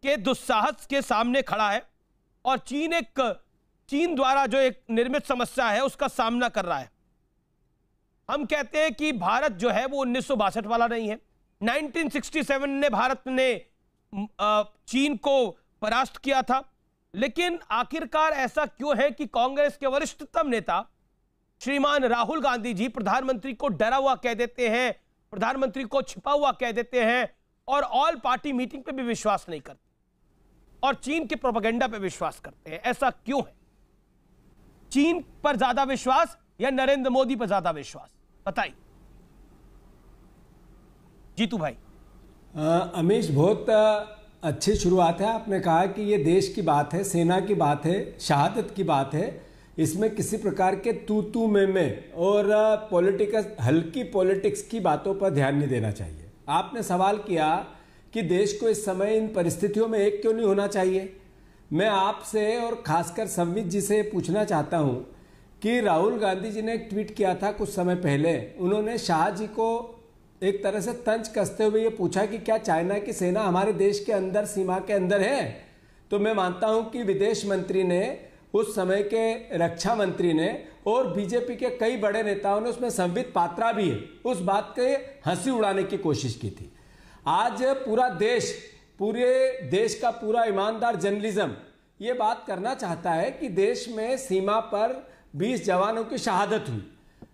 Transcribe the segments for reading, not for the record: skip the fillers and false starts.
के दुस्साहस के सामने खड़ा है और चीन द्वारा जो एक निर्मित समस्या है उसका सामना कर रहा है। हम कहते हैं कि भारत जो है वो 1962 वाला नहीं है। 1967 ने भारत ने चीन को परास्त किया था, लेकिन आखिरकार ऐसा क्यों है कि कांग्रेस के वरिष्ठतम नेता श्रीमान राहुल गांधी जी प्रधानमंत्री को डरा हुआ कह देते हैं, प्रधानमंत्री को छिपा हुआ कह देते हैं और ऑल पार्टी मीटिंग पे भी विश्वास नहीं करते और चीन के प्रोपेगेंडा पे विश्वास करते हैं? ऐसा क्यों है? चीन पर ज्यादा विश्वास या नरेंद्र मोदी पर ज्यादा विश्वास, बताइए जीतू भाई। अमीश, बहुत अच्छी शुरुआत है। आपने कहा कि ये देश की बात है, सेना की बात है, शहादत की बात है। इसमें किसी प्रकार के तू में और हल्की पॉलिटिक्स की बातों पर ध्यान नहीं देना चाहिए। आपने सवाल किया कि देश को इस समय इन परिस्थितियों में एक क्यों नहीं होना चाहिए। मैं आपसे और खासकर संवित जी से पूछना चाहता हूं कि राहुल गांधी जी ने एक ट्वीट किया था कुछ समय पहले। उन्होंने शाह जी को एक तरह से तंज कसते हुए ये पूछा कि क्या चाइना की सेना हमारे देश के अंदर, सीमा के अंदर है? तो मैं मानता हूं कि विदेश मंत्री ने, उस समय के रक्षा मंत्री ने और बीजेपी के कई बड़े नेताओं ने, उसमें संबित पात्रा भी है, उस बात के हंसी उड़ाने की कोशिश की थी। आज पूरे देश का पूरा ईमानदार जर्नलिज्म ये बात करना चाहता है कि देश में सीमा पर 20 जवानों की शहादत हुई,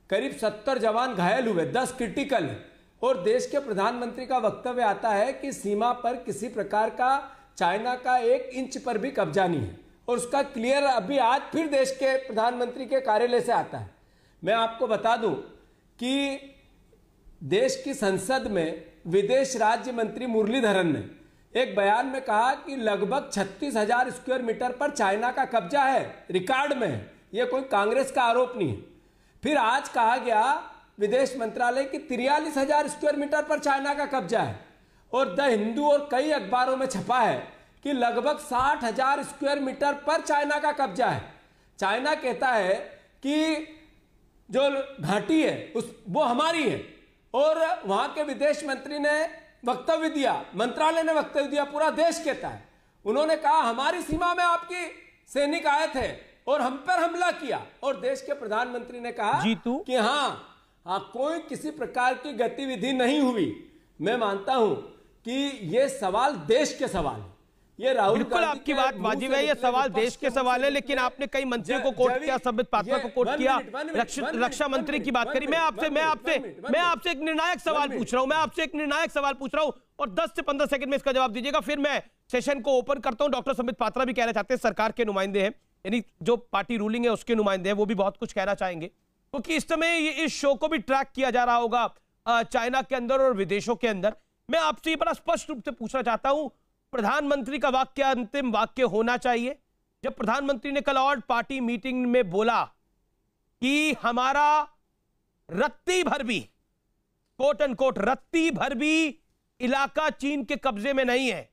करीब 70 जवान घायल हुए, 10 क्रिटिकल है और देश के प्रधानमंत्री का वक्तव्य आता है कि सीमा पर किसी प्रकार का चाइना का 1 इंच पर भी कब्जा नहीं है और उसका क्लियर अभी आज फिर देश के प्रधानमंत्री के कार्यालय से आता है। मैं आपको बता दूं कि देश की संसद में विदेश राज्य मंत्री मुरलीधरन ने एक बयान में कहा कि लगभग 36,000 स्क्वायर मीटर पर चाइना का कब्जा है, रिकॉर्ड में है। यह कोई कांग्रेस का आरोप नहीं है। फिर आज कहा गया विदेश मंत्रालय की 43,000 स्क्वायर मीटर पर चाइना का कब्जा है और द हिंदू और कई अखबारों में छपा है कि लगभग 60,000 स्क्वायर मीटर पर चाइना का कब्जा है। चाइना कहता है कि जो घाटी है वो हमारी है और वहां के विदेश मंत्री ने वक्तव्य दिया, मंत्रालय ने वक्तव्य दिया, पूरा देश कहता है। उन्होंने कहा हमारी सीमा में आपकी सैनिक आए थे और हम पर हमला किया और देश के प्रधानमंत्री ने कहा कि हाँ, कोई किसी प्रकार की गतिविधि नहीं हुई। मैं मानता हूं कि ये सवाल देश के सवाल है। ये राहुल बिल्कुल आपकी बात वाजिब है, ये सवाल देश के सवाल है, लेकिन आपने कई मंत्रियों को कोट किया, संबित पात्रा को कोट किया, रक्षा मंत्री की बात करी। मैं आपसे एक निर्णायक सवाल पूछ रहा हूं, और 10 से 15 सेकंड में इसका जवाब दीजिएगा, फिर मैं सेशन को ओपन करता हूं। डॉक्टर संबित पात्रा भी कहना चाहते हैं, सरकार के नुमाइंदे हैं, यानी जो पार्टी रूलिंग है उसके नुमाइंदे हैं, वो भी बहुत कुछ कहना चाहेंगे, क्योंकि इस समय इस शो को भी ट्रैक किया जा रहा होगा चाइना के अंदर और विदेशों के अंदर। मैं आपसे ये बड़ा स्पष्ट रूप से पूछना चाहता हूं, प्रधानमंत्री का वाक्य अंतिम वाक्य होना चाहिए। जब प्रधानमंत्री ने कल ऑल पार्टी मीटिंग में बोला कि हमारा रत्ती भर भी, कोट अनकोट रत्ती भर भी इलाका चीन के कब्जे में नहीं है,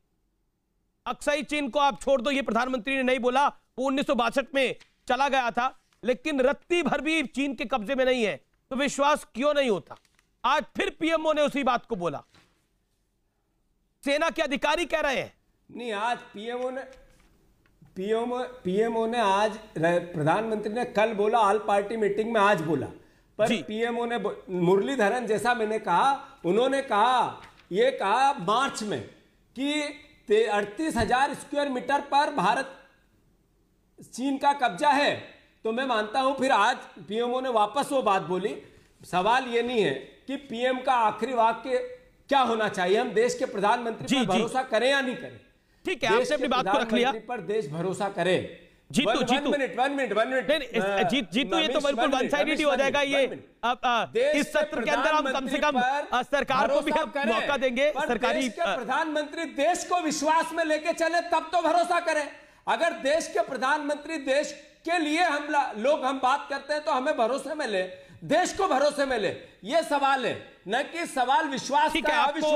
अक्साई चीन को आप छोड़ दो, ये प्रधानमंत्री ने नहीं बोला, वो 1962 में चला गया था, लेकिन रत्ती भर भी चीन के कब्जे में नहीं है, तो विश्वास क्यों नहीं होता? आज फिर पीएमओ ने उसी बात को बोला, सेना के अधिकारी कह रहे हैं। नहीं, आज पीएमओ ने आज, प्रधानमंत्री ने कल बोला, ऑल पार्टी मीटिंग में आज बोला, पर पीएमओ ने, मुरलीधरन जैसा मैंने कहा, उन्होंने कहा मार्च में कि 38,000 स्क्वायर मीटर पर भारत चीन का कब्जा है। तो मैं मानता हूं फिर आज पीएमओ ने वापस वो बात बोली। सवाल ये नहीं है कि पीएम का आखिरी वाक्य क्या होना चाहिए, हम देश के प्रधानमंत्री पर भरोसा करें या नहीं करें। ठीक है, आपने अपनी बात को रख लिया, पर देश भरोसा करे। जीतू ये तो बिल्कुल वन साइडेड हो जाएगा। ये इस सत्र के अंदर हम कम से कम सरकार को भी मौका देंगे। सरकारी प्रधानमंत्री देश को विश्वास में लेके चले तब तो भरोसा करें। अगर देश के प्रधानमंत्री देश के लिए हम बात करते हैं तो हमें भरोसे में ले, देश को भरोसे में ले, ये सवाल है, न कि सवाल विश्वास का अविश्वास।